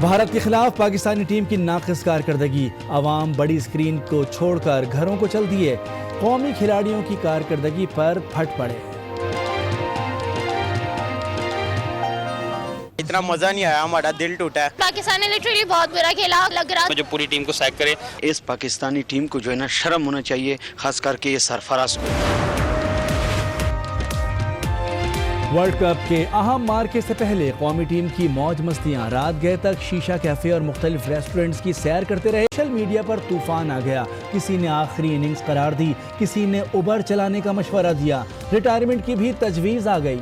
भारत के खिलाफ पाकिस्तानी टीम की नाक़िस कारकर्दगी, अवाम बड़ी स्क्रीन को छोड़कर घरों को चल दिए, कौमी खिलाड़ियों की कारकर्दगी पर फट पड़े। इतना मजा नहीं आया, हमारा दिल टूटा है। पाकिस्तान ने लिटरली बहुत बुरा खेला, लग रहा जो पूरी टीम को सैक करे। इस पाकिस्तानी टीम को जो है ना शर्म होना चाहिए, खास करके ये सरफराज को। वर्ल्ड कप के अहम मार्के से पहले कौमी टीम की मौज मस्तियां, रात गए तक शीशा कैफे और मुख्तलिफ रेस्टोरेंट्स की सैर करते रहे। सोशल मीडिया पर तूफान आ गया, किसी ने आखिरी इनिंग्स करार दी, किसी ने उबर चलाने का मशवरा दिया, रिटायरमेंट की भी तजवीज़ आ गई।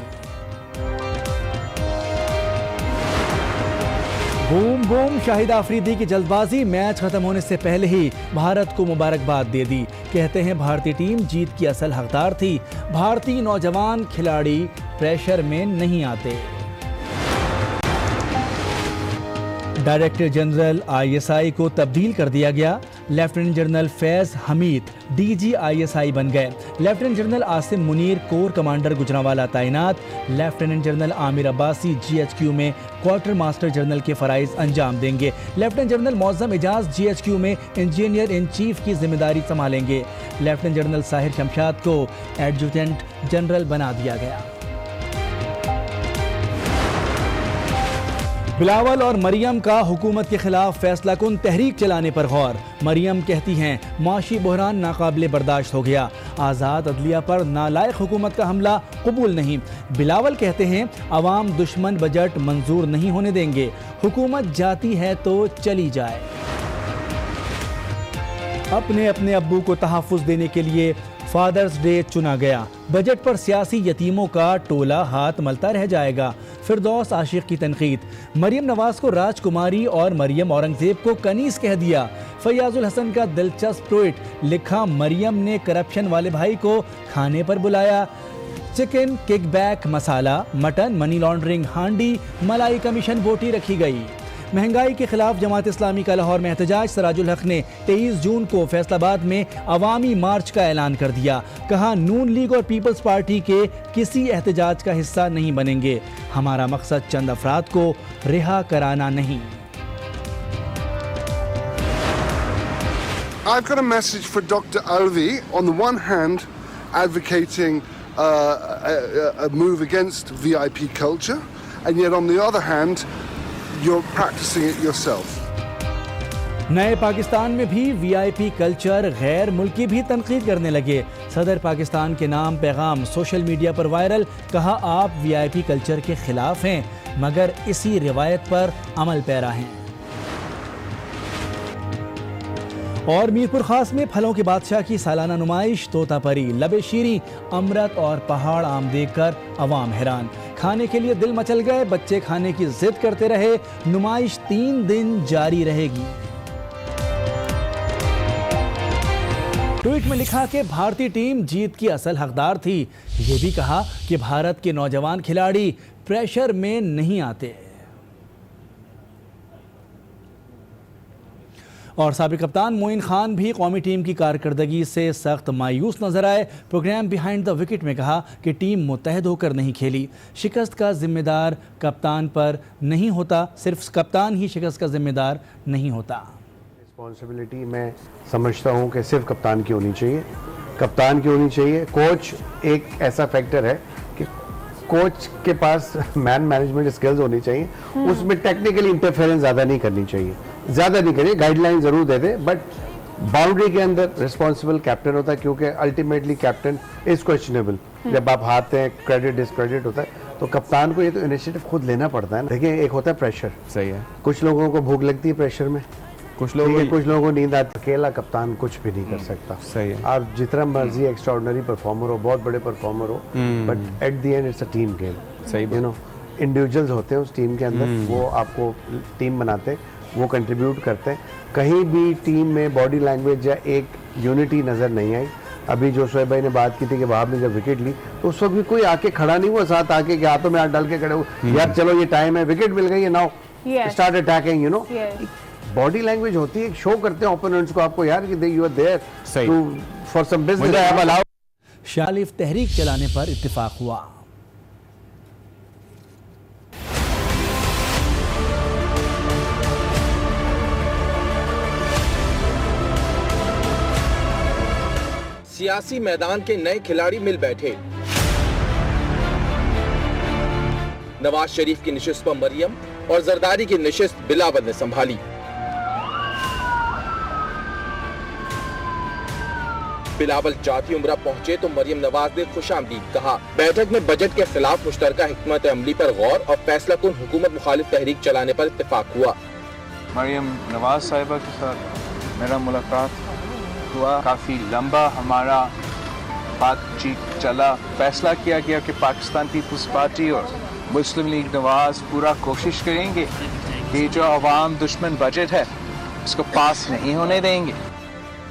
बूम बूम, शाहिद आफरीदी की जल्दबाजी मैच खत्म होने से पहले ही भारत को मुबारकबाद दे दी। कहते हैं भारतीय टीम जीत की असल हकदार थी, भारतीय नौजवान खिलाड़ी प्रेशर में नहीं आते। डायरेक्टर जनरल ISI को तब्दील कर दिया गया, lieutenant general Faiz Hameed DG ISI बन गए। Lieutenant general Asim Munir corps commander Gujranwala तैनात। Lieutenant general Aamir Abbasi GHQ में क्वार्टर मास्टर जनरल के फराइज अंजाम देंगे। Lieutenant general Moazzam Ejaz GHQ में इंजीनियर इन चीफ की जिम्मेदारी संभालेंगे। लेफ्टिनेंट जनरल साहिर शमशाद को एडजुटेंट जनरल बना दिया गया। बिलावल और मरियम का हुकूमत के खिलाफ फैसला कुन तहरीक चलाने पर गौर। मरियम कहती हैं माशी बहरान नाकाबिले बर्दाश्त हो गया, आज़ाद अदलिया पर नालायक हुकूमत का हमला कबूल नहीं। बिलावल कहते हैं अवाम दुश्मन बजट मंजूर नहीं होने देंगे, हुकूमत जाती है तो चली जाए। अपने अपने अब्बू को तहफ़्फ़ुज़ देने के लिए फादर्स डे चुना गया, बजट पर सियासी यतीमों का टोला हाथ मलता रह जाएगा। फिरदौस आशिक की तनकीद, मरियम नवाज को राजकुमारी और मरियम औरंगजेब को कनीस कह दिया। फयाजुल हसन का दिलचस्प ट्वीट, लिखा मरियम ने करप्शन वाले भाई को खाने पर बुलाया। चिकन किकबैक मसाला, मटन मनी लॉन्ड्रिंग हांडी, मलाई कमीशन बोटी रखी गई। महंगाई के खिलाफ जमात इस्लामी का लाहौर में एहतजाज, सराजुल हक ने 23 जून को फैसलाबाद में अवामी मार्च का ऐलान कर दिया। कहा नून लीग और पीपल्स पार्टी के किसी एहतजाज का हिस्सा नहीं बनेंगे, हमारा मकसद चंद अफराद को रिहा कराना नहीं। I've got a message for Dr. Alvi. On the one hand, advocating a move against VIP culture, and yet on the other hand, you're practicing it yourself. नए पाकिस्तान में भी VIP कल्चर गैर मुल्की भी तनकीद करने लगे। सदर पाकिस्तान के नाम पैगाम सोशल मीडिया पर वायरल, कहा आप VIP कल्चर के खिलाफ हैं मगर इसी रिवायत पर अमल पैरा हैं। और मीरपुर खास में फलों के बादशाह की सालाना नुमाइश, तोतापरी, लबे शीरी, अमरत और पहाड़ आम देखकर अवाम हैरान। खाने के लिए दिल मचल गए, बच्चे खाने की जिद करते रहे। नुमाइश 3 दिन जारी रहेगी। ट्वीट में लिखा कि भारतीय टीम जीत की असल हकदार थी। ये भी कहा कि भारत के नौजवान खिलाड़ी प्रेशर में नहीं आते। और साबिक कप्तान मोइन खान भी कौमी टीम की कारकर्दगी से सख्त मायूस नजर आए। प्रोग्राम बिहाइंड द विकेट में कहा कि टीम मुत्तहद होकर नहीं खेली, शिकस्त का जिम्मेदार कप्तान पर नहीं होता, सिर्फ कप्तान ही शिकस्त का जिम्मेदार नहीं होता। रिस्पॉन्सिबिलिटी मैं समझता हूँ कि सिर्फ कप्तान की होनी चाहिए, कप्तान की होनी चाहिए। कोच एक ऐसा फैक्टर है कि कोच के पास मैनेजमेंट स्किल्स होनी चाहिए, उसमें टेक्निकली इंटरफेरेंस ज़्यादा नहीं करनी चाहिए, ज़्यादा नहीं करिए, गाइडलाइन ज़रूर दे दे, बट बाउंड्री के अंदर रिस्पॉन्सिबल कैप्टन होता है, क्योंकि अल्टीमेटली कैप्टन इज़ क्वेश्चनेबल। जब आप हारते हैं, क्रेडिट डिसक्रेडिट होता है, तो कप्तान को ये तो इनिशिएटिव खुद लेना पड़ता है ना। देखिए एक होता है प्रेशर, सही है, कुछ लोगों को भूख लगती है प्रेशर में, कुछ लोगों को नींद आती है। अकेला कप्तान कुछ भी नहीं कर सकता। सही है, आप जितना मर्जी एक्स्ट्राऑर्डिनरी परफॉर्मर हो, बहुत बड़े परफॉर्मर हो, but at the end it's a team game. सही, यू नो इंडिविजुअल्स होते हैं उस टीम के अंदर, वो आपको टीम बनाते हैं, वो कंट्रीब्यूट करते हैं। कहीं भी टीम में बॉडी लैंग्वेज या एक यूनिटी नज़र नहीं आई। अभी जो शोएब भाई ने बात की थी कि वहाब ने जब विकेट ली तो उस वक्त भी कोई आके खड़ा नहीं हुआ साथ आके कि हाथों में हाथ डाल के खड़े हो, यार चलो ये टाइम है, विकेट मिल गई है, now start attacking. You know body language होती है, शो करते हैं ओपोनेंट्स को आपको यार कि you are there to for some business. शालिफ तहरीक चलाने पर इत्तेफाक हुआ। सियासी मैदान के नए खिलाड़ी मिल बैठे। नवाज शरीफ की नशिस्त पर मरियम और जरदारी की नशिस्त बिलावल ने संभाली। बिलावल जाती उम्रा पहुंचे तो मरियम नवाज ने खुशामदीद कहा। बैठक में बजट के खिलाफ मुश्तरका हिकमत अमली पर गौर और फैसला कुन हुकूमत मुखालिफ तहरीक चलाने पर इत्तेफाक हुआ। मरियम नवाज साहिबा के साथ मेरा मुलाकात हुआ, काफ़ी लंबा हमारा बातचीत चला। फैसला किया गया कि पाकिस्तान पीपल्स पार्टी और मुस्लिम लीग नवाज पूरा कोशिश करेंगे कि जो अवाम दुश्मन बजट है उसको पास नहीं होने देंगे।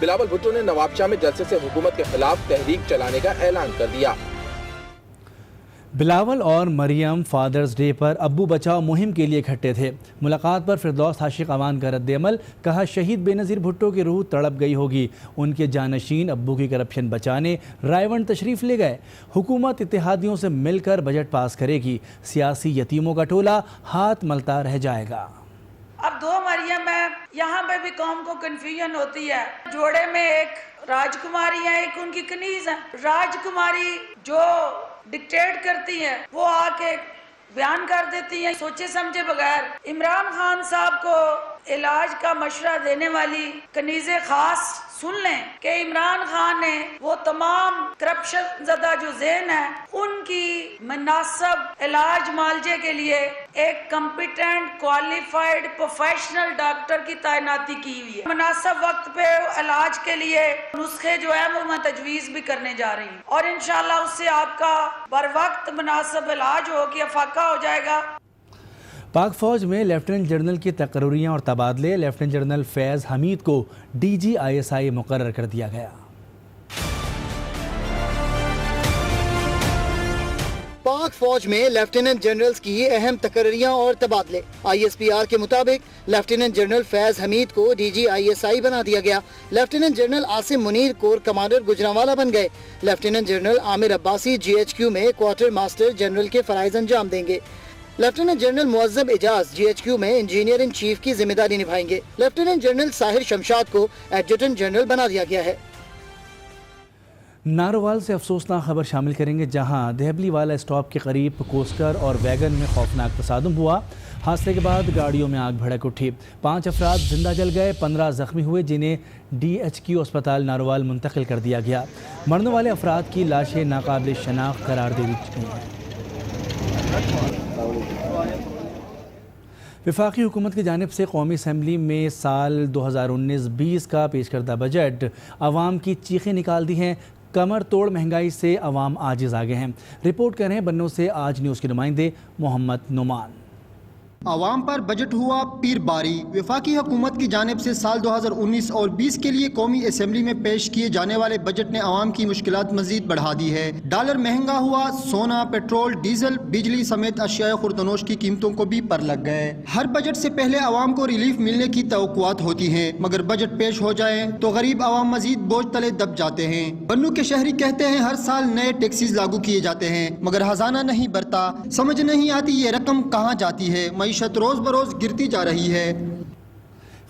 बिलावल भुट्टो ने नवाबशाह में जलसे से हुकूमत के खिलाफ तहरीक चलाने का ऐलान कर दिया। बिलावल और मरियम फादर्स डे पर अब्बू बचाओ मुहिम के लिए इकट्ठे थे। मुलाकात पर फिरदौस आशिक अवान का रद्द-ए-अमल, कहा शहीद बेनज़ीर भुट्टो की रूह तड़प गई होगी। उनके जानशीन अब्बू की करप्शन बचाने रायवन तशरीफ़ ले गए। हुकूमत इत्तेहादियों से मिलकर बजट पास करेगी। सियासी यतीमों का टोला हाथ मलता रह जाएगा। अब दो मरियम है, यहाँ पे भी कौम को कंफ्यूजन होती है। जोड़े में एक राजकुमारी है, एक उनकी कनीज है। राजकुमारी जो डिक्टेट करती है वो आके बयान कर देती है सोचे समझे बगैर। इमरान खान साहब को इलाज का मशवरा देने वाली कनीज़े खास सुन लें कि इमरान खान ने वो तमाम करप्शन ज़दा जो ज़हन है उनकी मुनासिब इलाज मालजे के लिए एक कॉम्पिटेंट क्वालिफाइड प्रोफेशनल डॉक्टर की तैनाती की हुई है। मुनासिब वक्त पे इलाज के लिए नुस्खे जो है वो मैं तजवीज़ भी करने जा रही हूँ और इंशाल्लाह उससे आपका बर वक्त मुनासिब इलाज हो कि अफाका हो जाएगा। पाक फ़ौज में लेफ्टिनेंट जनरल की तकर्रियाँ और तबादले, लेफ्टिनेंट जनरल फैज़ हमीद को DGISI मुकर्रर कर दिया गया। पाक फौज में लेफ्टिनेंट जनरल्स की अहम तकर्रियाँ और तबादले। ISPR के मुताबिक लेफ्टिनेंट जनरल फैज़ हमीद को DGISI बना दिया गया। Lieutenant general Asim Munir corps commander Gujranwala बन गए। Lieutenant general Aamir Abbasi GHQ में क्वार्टर मास्टर जनरल के फराइज अंजाम देंगे। Lieutenant general Muazzam Ijaz GHQ में इंजीनियर इन चीफ की जिम्मेदारी निभाएंगे। लेफ्टिनेंट जनरल साहिर शमशाद को एडजुटेंट जनरल बना दिया गया है। नारोवाल से अफसोसनाक खबर शामिल करेंगे, जहां देहबली वाला स्टॉप के करीब कोस्टर और वैगन में खौफनाक तसादुम हुआ। हादसे के बाद गाड़ियों में आग भड़क उठी। 5 अफराद जिंदा जल गए, 15 जख्मी हुए, जिन्हें DHQ अस्पताल नारोवाल मुंतकिल कर दिया गया। मरने वाले अफराद की लाशें नाकाबिल शनाख्त करार दे दी गई हैं। वफाकी हुकूमत की जानिब से कौमी असम्बली में साल 2019-20 का पेश करदा बजट अवाम की चीखें निकाल दी हैं। कमर तोड़ महंगाई से अवाम आजिज़ आ गए हैं। रिपोर्ट कर रहे हैं बन्नों से आज न्यूज़ के नुमाइंदे मोहम्मद नुमान। आवाम पर बजट हुआ पीर बारी। वफाकी हुकूमत की जानिब से साल 2019 और 20 के लिए कौमी असम्बली में पेश किए जाने वाले बजट ने आवाम की मुश्किलात मजीद बढ़ा दी है। डॉलर महंगा हुआ, सोना, पेट्रोल, डीजल, बिजली समेत अशिया खुर्दनोश की कीमतों को भी पर लग गए। हर बजट से पहले आवाम को रिलीफ मिलने की तवक्कुआत होती है, मगर बजट पेश हो जाए तो गरीब आवाम मजीद बोझ तले दब जाते हैं। बन्नू के शहरी कहते हैं हर साल नए टैक्सीज लागू किए जाते हैं, मगर खजाना नहीं बढ़ता। समझ नहीं आती ये रकम कहाँ जाती है। मईशत रोज बरोज गिरती जा रही है।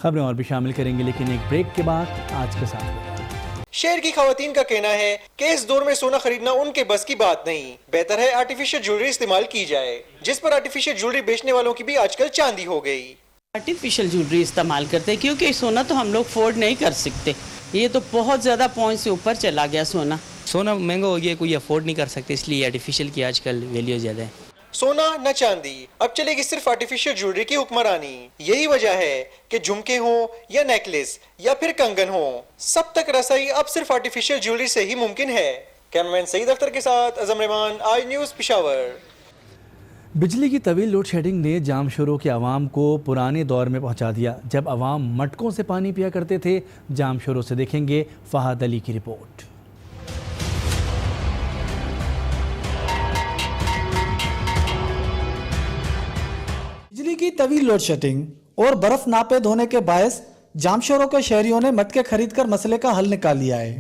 खबरें और भी शामिल करेंगे, लेकिन एक ब्रेक के बाद आज के साथ। शहर की खवातीन का कहना है कि इस दौर में सोना खरीदना उनके बस की बात नहीं। बेहतर है आर्टिफिशियल ज्वेलरी इस्तेमाल की जाए, जिस पर आर्टिफिशियल ज्वेलरी बेचने वालों की भी आजकल चांदी हो गई। आर्टिफिशियल ज्वेलरी इस्तेमाल करते हैं क्योंकि सोना तो हम लोग अफोर्ड नहीं कर सकते। ये तो बहुत ज़्यादा पॉइंट से ऊपर चला गया सोना। सोना महंगा हो गया, कोई अफोर्ड नहीं कर सकते, इसलिए आर्टिफिशियल की आजकल वैल्यू ज़्यादा है। सोना न चांदी, अब चलेगी सिर्फ आर्टिफिशियल ज्वेलरी की हुक्मरानी। यही वजह है कि झुमके हो या नेकलेस या फिर कंगन हो, सब तक रसाई अब सिर्फ आर्टिफिशियल ज्वेलरी से ही मुमकिन है। कैमरामैन सईद अख्तर के साथ अजम रहमान, आज न्यूज़ पेशावर। बिजली की तवील लोड शेडिंग ने जामशोरों के आवाम को पुराने दौर में पहुंचा दिया, जब आवाम मटकों से पानी पिया करते थे। जामशोरों से देखेंगे फहद अली की रिपोर्ट। बिजली की तवील लोड शेडिंग और बर्फ नापेद होने के बायस जामशोरों के शहरियों ने मटके खरीदकर मसले का हल निकाल लिया है।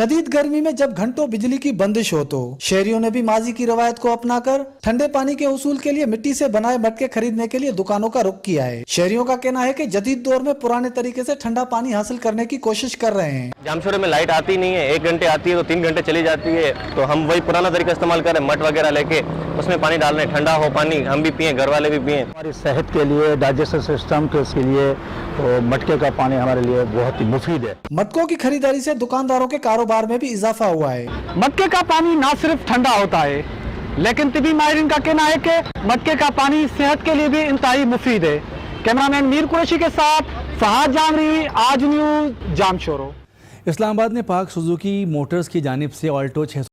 शदीद गर्मी में जब घंटों बिजली की बंदिश हो तो शहरियों ने भी माजी की रवायत को अपनाकर ठंडे पानी के उसूल के लिए मिट्टी से बनाए मटके खरीदने के लिए दुकानों का रुख किया है। शहरियों का कहना है कि जदीद दौर में पुराने तरीके से ठंडा पानी हासिल करने की कोशिश कर रहे हैं। जामशोरे में लाइट आती नहीं है, 1 घंटे आती है तो 3 घंटे चली जाती है, तो हम वही पुराना तरीका इस्तेमाल करें, मट वगैरह लेके उसमें पानी डाल रहे हैं, ठंडा हो पानी, हम भी पिए, घर वाले भी पिए। हमारी सेहत के लिए, डाइजेस्टिव सिस्टम के उसके लिए तो मटके का पानी हमारे लिए बहुत ही मुफीद है। मटकों की खरीदारी से दुकानदारों के कारोबार में भी इजाफा हुआ है। मटके का पानी न सिर्फ ठंडा होता है, लेकिन तिबी माहिरीन का कहना है कि मटके का पानी सेहत के लिए भी इंतहाई मुफीद है। कैमरामैन मीर कुरैशी के साथ फहाद जामरी, आज न्यूज, जामशोरो। इस्लामाबाद ने पाक सुजुकी मोटर्स की जानिब से ऑल्टो 600